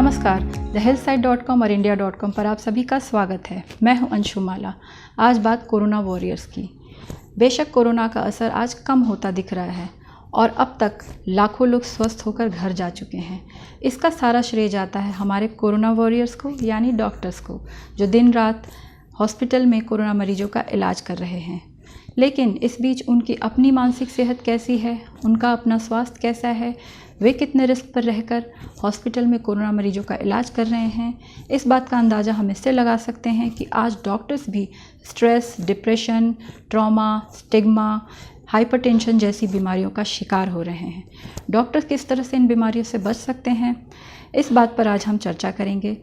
नमस्कार, thehealthsite.com और india.com पर आप सभी का स्वागत है। मैं हूं अंशुमाला। आज बात कोरोना वॉरियर्स की। बेशक कोरोना का असर आज कम होता दिख रहा है और अब तक लाखों लोग स्वस्थ होकर घर जा चुके हैं। इसका सारा श्रेय जाता है हमारे कोरोना वॉरियर्स को, यानी डॉक्टर्स को, जो दिन रात हॉस्पिटल में कोरोना मरीजों का इलाज कर रहे हैं। लेकिन इस बीच उनकी अपनी मानसिक सेहत कैसी है, उनका अपना स्वास्थ्य कैसा है, वे कितने रिस्क पर रहकर हॉस्पिटल में कोरोना मरीजों का इलाज कर रहे हैं, इस बात का अंदाज़ा हम इससे लगा सकते हैं कि आज डॉक्टर्स भी stress, depression, trauma, stigma, hypertension जैसी बीमारियों का शिकार हो रहे हैं। डॉक्टर्स किस तरह से इन बीमारियों से बच सकते हैं, इस बात पर आज हम चर्चा करेंगे।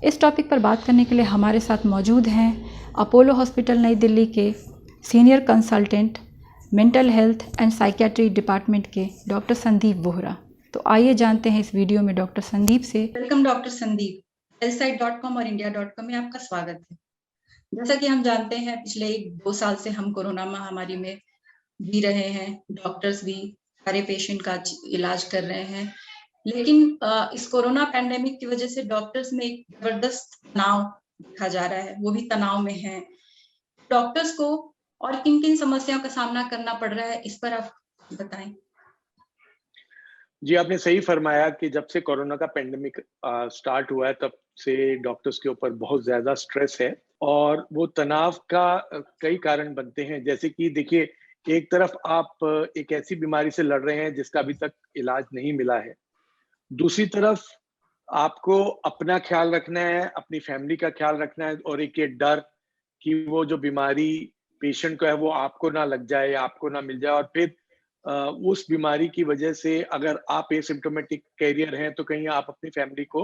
इस टॉपिक पर बात करने के लिए हमारे साथ मौजूद हैं अपोलो हॉस्पिटल नई दिल्ली के senior consultant mental health and psychiatry department के डॉक्टर संदीप बोहरा। तो आइए जानते हैं इस वीडियो में डॉक्टर संदीप से। वेलकम डॉक्टर संदीप, healthsite.com और india.com में आपका स्वागत है। जैसा कि हम जानते हैं पिछले 1-2 साल से हम कोरोना महामारी में जी रहे हैं। डॉक्टर्स भी सारे पेशेंट का इलाज कर रहे हैं, लेकिन इस कोरोना पैंडेमिक की वजह से डॉक्टर्स में एक जबरदस्त तनाव देखा जा रहा है, वो भी तनाव में है। डॉक्टर्स को और किन किन समस्याओं का सामना करना पड़ रहा है, इस पर आप बताएं। जी, आपने सही फरमाया कि जब से कोरोना का पैंडेमिक स्टार्ट हुआ है तब से डॉक्टर्स के ऊपर बहुत ज़्यादा स्ट्रेस है और वो तनाव का कई कारण बनते हैं। जैसे कि देखिए, एक तरफ आप एक ऐसी बीमारी से लड़ रहे हैं जिसका अभी तक इलाज नहीं मिला है। दूसरी तरफ आपको अपना ख़्याल रखना है, अपनी फैमिली का ख़्याल रखना है और एक ये डर कि वो जो बीमारी पेशेंट को है वो आपको ना लग जाए या आपको ना मिल जाए और फिर उस बीमारी की वजह से अगर आप एसिम्प्टोमेटिक कैरियर हैं तो कहीं आप अपनी फैमिली को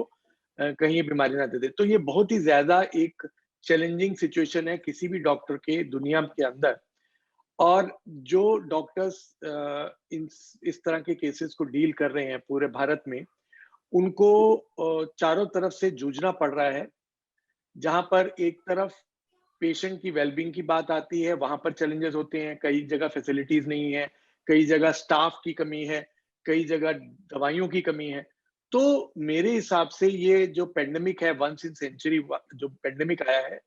कहीं ये बीमारी ना दे दें। तो ये बहुत ही ज़्यादा एक चैलेंजिंग सिचुएशन है किसी भी डॉक्टर के दुनिया के अंदर। और जो डॉक्टर्स इस तरह के केसेस को डील कर रहे हैं पूरे भारत में, उनको चारों तरफ से जूझना पड़ रहा है। जहाँ पर एक तरफ पेशेंट की वेलबींग की बात आती है, वहाँ पर चैलेंजेस होते हैं। कई जगह फैसिलिटीज़ नहीं है, कई जगह स्टाफ की कमी है, कई जगह दवाइयों की कमी है। तो मेरे हिसाब से ये जो पैंडेमिक है, वन्स इन सेंचुरी जो पैंडेमिक आया है,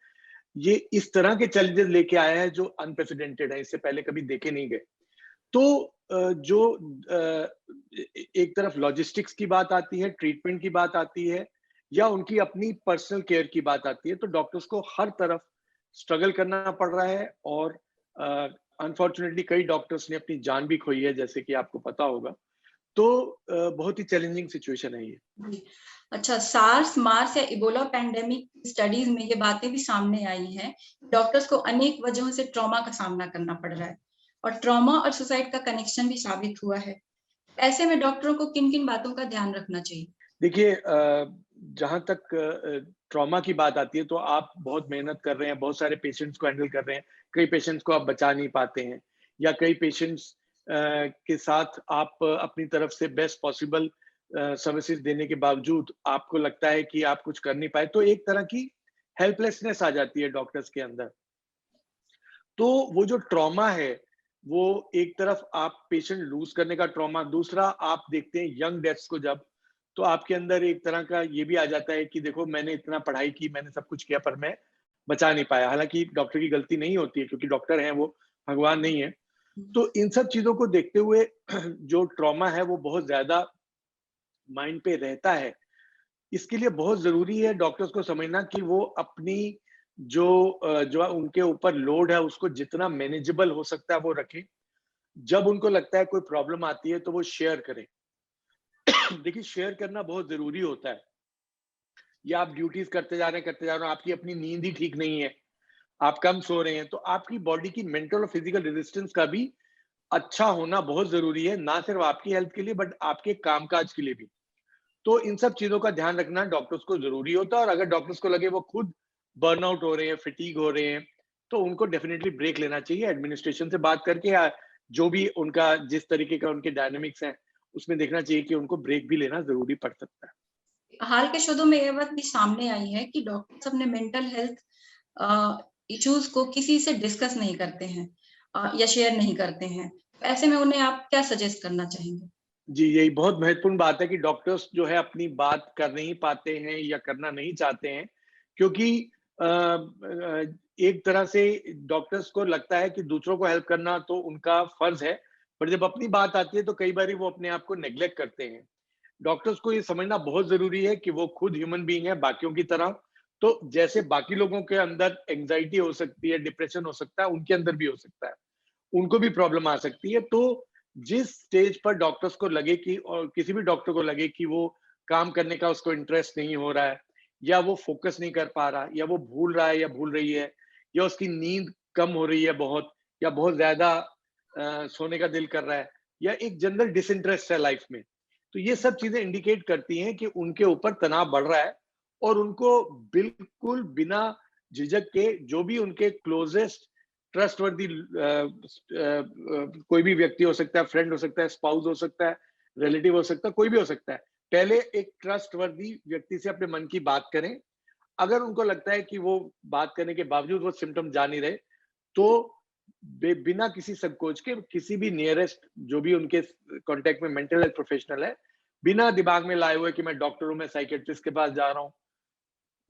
ये इस तरह के चैलेंजेस लेके आया है जो अनप्रेसिडेंटेड है, इससे पहले कभी देखे नहीं गए। तो जो एक तरफ लॉजिस्टिक्स की बात आती है, ट्रीटमेंट की बात आती है या उनकी अपनी पर्सनल केयर की बात आती है, तो डॉक्टर्स को हर तरफ स्ट्रगल करना पड़ रहा है और अनफॉर्चुनेटली कई डॉक्टर्स ने अपनी जान भी खोई है, जैसे कि आपको पता होगा। तो बहुत ही चैलेंजिंग सिचुएशन है ये। अच्छा, सार्स, मार्स या इबोला पैंडेमिक स्टडीज में ये बातें भी सामने आई हैं। डॉक्टर्स को अनेक वजहों से ट्रॉमा का सामना करना पड़ रहा है और ट्रॉमा और सुसाइड का कनेक्शन भी साबित हुआ है। ऐसे में डॉक्टरों को किन-किन बातों का ध्यान रखना चाहिए? देखिए, जहाँ तक ट्रॉमा की बात आती है तो आप बहुत मेहनत कर रहे हैं, बहुत सारे पेशेंट्स को हैंडल कर रहे हैं। कई पेशेंट्स को आप बचा नहीं पाते हैं या कई पेशेंट्स के साथ आप अपनी तरफ से बेस्ट पॉसिबल सर्विसेज देने के बावजूद आपको लगता है कि आप कुछ कर नहीं पाए, तो एक तरह की हेल्पलेसनेस आ जाती है डॉक्टर्स के अंदर। तो वो जो ट्रॉमा है, वो एक तरफ आप पेशेंट लूज़ करने का ट्रॉमा, दूसरा आप देखते हैं यंग डेथ्स को जब, तो आपके अंदर एक तरह का ये भी आ जाता है कि देखो मैंने इतना पढ़ाई की, मैंने सब कुछ किया पर मैं बचा नहीं पाया। हालाँकि डॉक्टर की गलती नहीं होती है क्योंकि डॉक्टर हैं वो, भगवान नहीं है। तो इन सब चीज़ों को देखते हुए जो ट्रॉमा है वो बहुत ज़्यादा माइंड पे रहता है। इसके लिए बहुत ज़रूरी है डॉक्टर्स को समझना कि वो अपनी जो उनके ऊपर लोड है उसको जितना मैनेजेबल हो सकता है वो रखें। जब उनको लगता है कोई प्रॉब्लम आती है तो वो शेयर करें। देखिए, शेयर करना बहुत ज़रूरी होता है। या आप ड्यूटीज़ करते जा रहे हैं, आपकी अपनी नींद ही ठीक नहीं है, आप कम सो रहे हैं, तो आपकी बॉडी की मेंटल और फिजिकल रेजिस्टेंस का भी अच्छा होना बहुत ज़रूरी है, ना सिर्फ आपकी हेल्थ के लिए बट आपके कामकाज के लिए भी। तो इन सब चीज़ों का ध्यान रखना डॉक्टर्स को ज़रूरी होता है और अगर डॉक्टर्स को लगे वो खुद बर्नआउट हो रहे हैं, फटीग हो रहे हैं, तो उनको डेफिनिटली ब्रेक लेना चाहिए एडमिनिस्ट्रेशन से बात करके या जो भी उनका जिस तरीके का उनके डायनामिक्स हैं, उसमें देखना चाहिए कि उनको ब्रेक भी लेना ज़रूरी पड़ सकता है। हाल के शोधों में यह बात भी सामने आई है कि डॉक्टर्स अपने मेंटल हेल्थ इश्यूज को किसी से डिस्कस नहीं करते हैं या शेयर नहीं करते हैं। ऐसे में उन्हें आप क्या सजेस्ट करना चाहेंगे? जी, यही बहुत महत्वपूर्ण बात है कि डॉक्टर्स जो है अपनी बात कर नहीं पाते हैं या करना नहीं चाहते हैं, क्योंकि एक तरह से डॉक्टर्स को लगता है कि दूसरों को हेल्प करना तो उनका फर्ज़ है, पर जब अपनी बात आती है तो कई बारी वो अपने आप को नेग्लेक्ट करते हैं। डॉक्टर्स को ये समझना बहुत ज़रूरी है कि वो खुद ह्यूमन बीइंग है बाकियों की तरह, तो जैसे बाकी लोगों के अंदर एंग्ज़ायटी हो सकती है, डिप्रेशन हो सकता है, उनके अंदर भी हो सकता है। उनको भी प्रॉब्लम आ सकती है। तो जिस स्टेज पर डॉक्टर्स को लगे कि और किसी भी डॉक्टर को लगे कि वो काम करने का उसको इंटरेस्ट नहीं हो रहा है, या वो फ़ोकस नहीं कर पा रहा, या वो भूल रहा है या भूल रही है, या उसकी नींद कम हो रही है बहुत, या बहुत ज़्यादा सोने का दिल कर रहा है, या एक जनरल डिसइंटरेस्ट है लाइफ़ में। तो ये सब चीज़ें इंडिकेट करती हैं कि उनके ऊपर तनाव बढ़ रहा है, और उनको बिल्कुल बिना झिझक के जो भी उनके क्लोज़ेस्ट ट्रस्टवर्दी कोई भी व्यक्ति हो सकता है, फ्रेंड हो सकता है, स्पाउस हो सकता है, रिलेटिव हो सकता है, कोई भी हो सकता है। पहले एक ट्रस्टवर्दी व्यक्ति से अपने मन की बात करें। अगर उनको लगता है कि वो बात करने के बावजूद वो सिम्पटम जा नहीं रहे, तो बिना किसी संकोच के किसी भी नियरेस्ट जो भी उनके कॉन्टैक्ट में मेंटल हेल्थ प्रोफेशनल है, बिना दिमाग में लाए हुए कि मैं डॉक्टर हूँ, मैं साइकियाट्रिस्ट के पास जा रहा हूँ,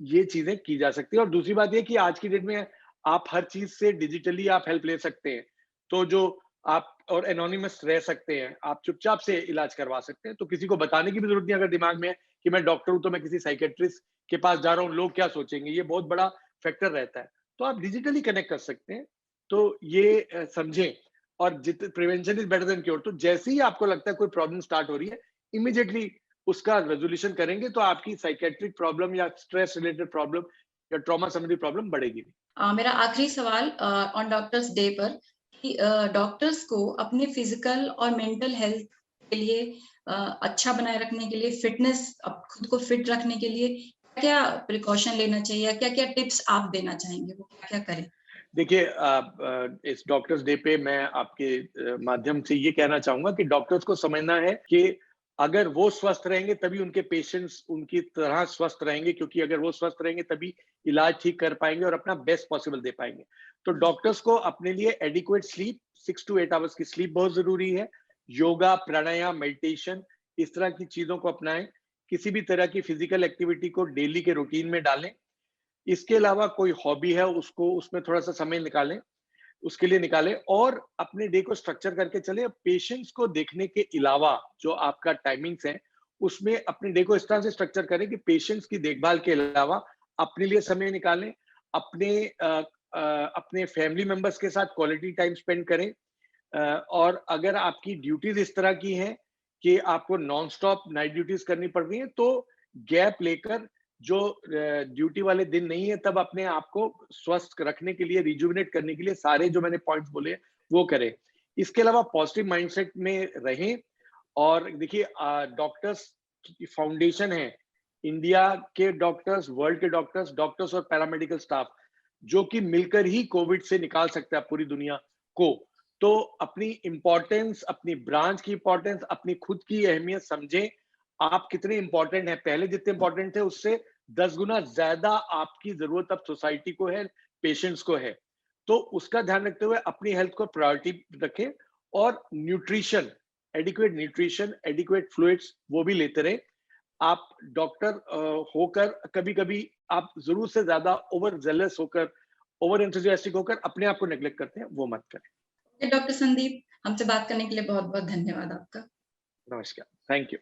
ये चीज़ें की जा सकती है। और दूसरी बात ये कि आज की डेट में आप हर चीज़ से डिजिटली आप हेल्प ले सकते हैं। तो जो आप और एनोनिमस रह सकते हैं, आप चुपचाप से इलाज करवा सकते हैं। तो किसी को बताने की भी ज़रूरत नहीं, अगर दिमाग में है कि मैं डॉक्टर हूँ, तो मैं किसी साइकियाट्रिस्ट के पास जा रहा हूँ, लोग क्या सोचेंगे? ये बहुत बड़ा फैक्टर रहता है। तो आप डिजिटली कनेक्ट कर सकते हैं। तो ये समझें, और जित prevention is better than cure. तो जैसे ही आपको लगता है कोई प्रॉब्लम स्टार्ट हो रही है, इमीडिएटली उसका रेज़ोल्यूशन करेंगे, तो आपकी साइकियाट्रिक प्रॉब्लम या स्ट्रेस रिलेटेड प्रॉब्लम या ट्रॉमा संबंधी प्रॉब्लम बढ़ेगी नहीं। मेरा आखिरी सवाल ऑन डॉक्टर्स डे पर कि डॉक्टर्स को अपने फिजिकल और मेंटल हेल्थ के लिए अच्छा बनाए रखने के लिए फिटनेस खुद को फिट रखने के लिए क्या प्रिकॉशन लेना चाहिए, क्या-क्या टिप्स आप देना चाहेंगे, वो क्या करें? देखिए, इस डॉक्टर्स डे पे मैं आपके माध्यम से ये कहना चाहूँगा कि डॉक्टर्स को समझना है कि अगर वो स्वस्थ रहेंगे तभी उनके पेशेंट्स उनकी तरह स्वस्थ रहेंगे, क्योंकि अगर वो स्वस्थ रहेंगे तभी इलाज ठीक कर पाएँगे और अपना बेस्ट पॉसिबल दे पाएँगे। तो डॉक्टर्स को अपने लिए एडिक्वेट स्लीप 6 टू 8 आवर्स की स्लीप बहुत ज़रूरी है। योगा, प्राणायाम, मेडिटेशन, इस तरह की चीज़ों को अपनाएँ। किसी भी तरह की फिज़िकल एक्टिविटी को डेली के रूटीन में डालें। इसके अलावा कोई हॉबी है, उसको उसमें थोड़ा-सा समय निकालें, उसके लिए निकालें, और अपने डे को स्ट्रक्चर करके चलें। पेशेंट्स को देखने के अलावा जो आपका टाइमिंग्स है, उसमें अपने डे को इस तरह से स्ट्रक्चर करें कि पेशेंट्स की देखभाल के अलावा अपने लिए समय निकालें, अपने अपने फैमिली मेंबर्स के साथ क्वालिटी टाइम स्पेंड करें। और अगर आपकी ड्यूटीज़ इस तरह की हैं कि आपको नॉन स्टॉप नाइट ड्यूटीज़ करनी पड़ रही हैं, तो गैप लेकर जो ड्यूटी वाले दिन नहीं है, तब अपने आप को स्वस्थ रखने के लिए, रिजुविनेट करने के लिए सारे जो मैंने पॉइंट्स बोले, वो करें। इसके अलावा पॉजिटिव माइंडसेट में रहें। और देखिए, डॉक्टर्स की फाउंडेशन है, इंडिया के डॉक्टर्स, वर्ल्ड के डॉक्टर्स, डॉक्टर्स और पैरामेडिकल स्टाफ, जो कि मिलकर ही कोविड से निकाल सकता है पूरी दुनिया को। तो अपनी इम्पोर्टेंस, अपनी ब्रांच की इम्पोर्टेंस, अपनी खुद की अहमियत समझें। आप कितने इम्पोर्टेंट हैं, पहले जितने इम्पोर्टेंट थे उससे 10 गुना ज़्यादा आपकी ज़रूरत अब सोसाइटी को है, पेशेंट्स को है। तो उसका ध्यान रखते हुए अपनी हेल्थ को प्रायोरिटी रखें, और न्यूट्रिशन, एडिक्वेट फ्लूइड्स वो भी लेते रहें। आप डॉक्टर होकर कभी-कभी आप ज़रूरत से ज़्यादा ओवर ज़ेलस होकर, ओवर एंथुसियास्टिक होकर अपने आप को नेग्लेक्ट करते हैं, वो मत करें। डॉक्टर संदीप, हमसे बात करने के लिए बहुत-बहुत धन्यवाद आपका। नमस्कार। Thank you.